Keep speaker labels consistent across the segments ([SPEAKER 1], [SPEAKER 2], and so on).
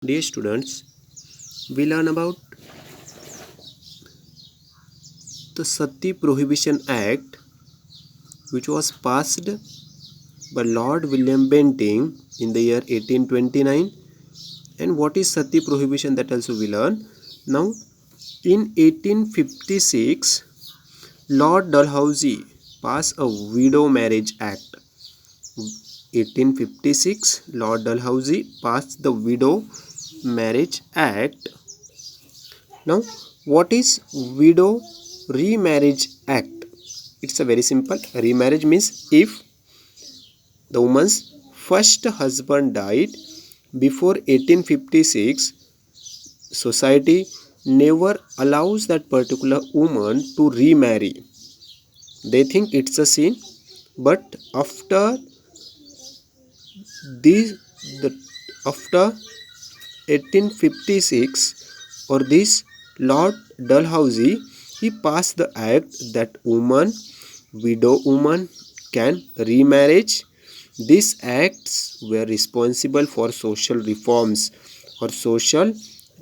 [SPEAKER 1] Dear students, we learn about the Sati Prohibition Act, which was passed by Lord William Bentinck in the year 1829. And what is Sati Prohibition, that also we learn. Now, in 1856, Lord Dalhousie passed a Widow Marriage Act. 1856, Lord Dalhousie passed the Widow Marriage Act. Now, what is Widow Remarriage Act? It's a very simple. Remarriage means if the woman's first husband died before 1856, society never allows that particular woman to remarry. They think it's a sin, but after this, the after 1856 or this Lord Dalhousie, he passed the act that widow woman can remarriage. These acts were responsible for social reforms or social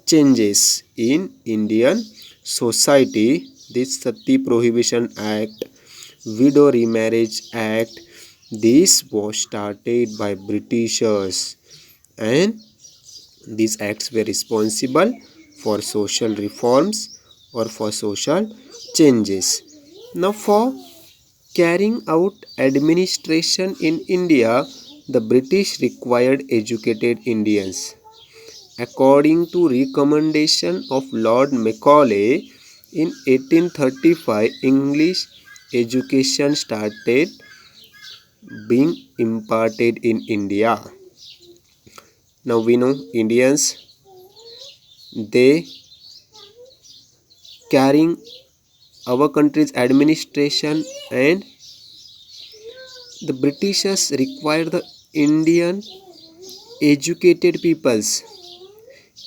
[SPEAKER 1] changes in Indian society. This Sati Prohibition Act, Widow Remarriage Act, this was started by Britishers, and these acts were responsible for social reforms or for social changes. Now, for carrying out administration in India, the British required educated Indians. According to recommendation of Lord Macaulay in 1835, English education started being imparted in India. Now we know Indians, they carrying our country's administration, and the Britishers required the Indian educated peoples,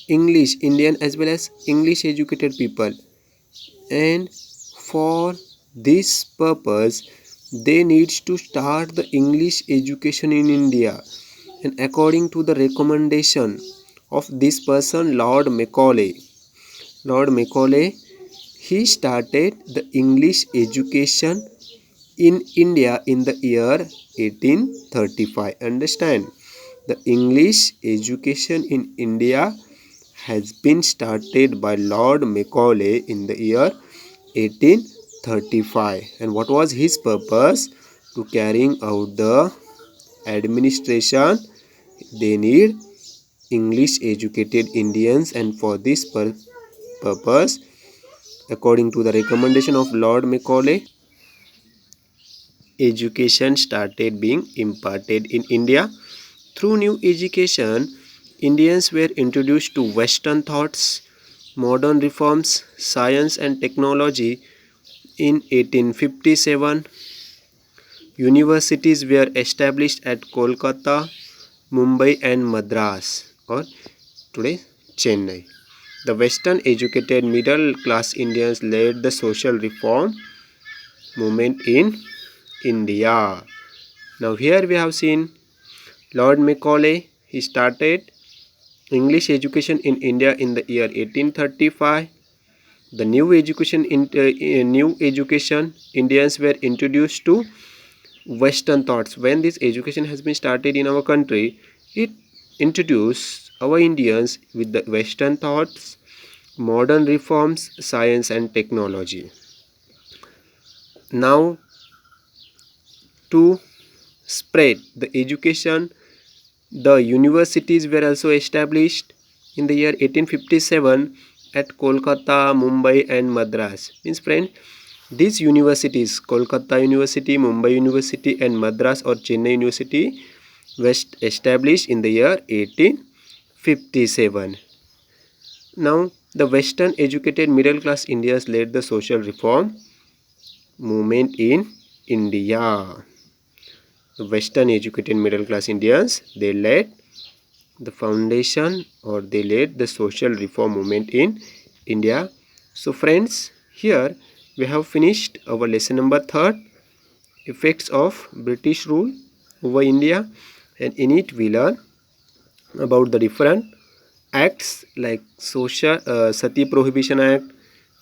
[SPEAKER 1] English, Indian as well as English educated people, and for this purpose they needs to start the English education in India. And according to the recommendation of this person, Lord Macaulay, he started the English education in India in the year 1835. Understand? The English education in India has been started by Lord Macaulay in the year 1835. And what was his purpose? To carrying out the administration, they need English educated Indians, and for this purpose, according to the recommendation of Lord Macaulay, education started being imparted in India. Through new education, Indians were introduced to Western thoughts, modern reforms, science and technology. In 1857, universities were established at Kolkata, Mumbai and Madras, or today Chennai. The Western educated middle class Indians led the social reform movement in India. Now here we have seen Lord Macaulay. He started English education in India in the year 1835. The new education Indians were introduced to Western thoughts. When this education has been started in our country, it introduced our Indians with the Western thoughts, modern reforms, science and technology. Now, to spread the education, the universities were also established in the year 1857 at Kolkata, Mumbai and Madras. Means friend, these universities, Kolkata University, Mumbai University and Madras or Chennai University, were established in the year 1857. Now, the Western educated middle class Indians led the social reform movement in India. The Western educated middle class Indians, they led the foundation or they led the social reform movement in India. So friends, here we have finished our lesson number 3, effects of British rule over India, and in it we learn about the different acts like social Sati Prohibition Act,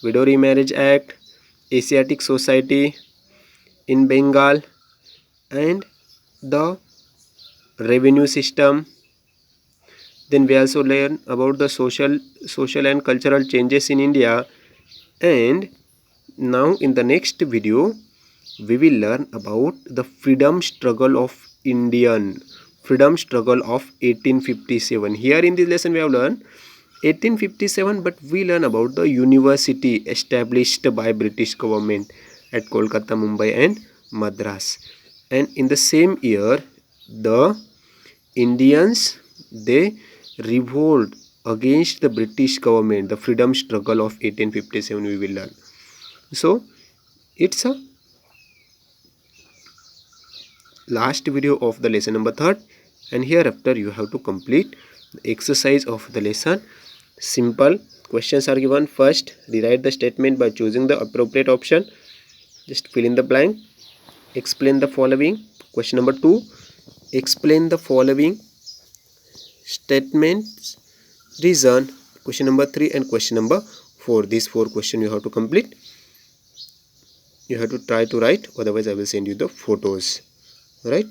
[SPEAKER 1] Widow Remarriage Act, Asiatic Society in Bengal, and the revenue system. Then we also learn about the social and cultural changes in India. And now in the next video we will learn about the freedom struggle of 1857. Here in this lesson we have learned 1857, but we learn about the university established by British government at Kolkata, Mumbai and Madras. And in the same year the Indians, they revolt against the British government. The freedom struggle of 1857 we will learn. So it's a last video of the lesson number 3rd, and hereafter you have to complete the exercise of the lesson. Simple questions are given. First, rewrite the statement by choosing the appropriate option. Just fill in the blank. Explain the following. Question number 2, explain the following statements, reason. Question number 3 and question number 4. These 4 questions you have to complete. You have to try to write, otherwise I will send you the photos. Right?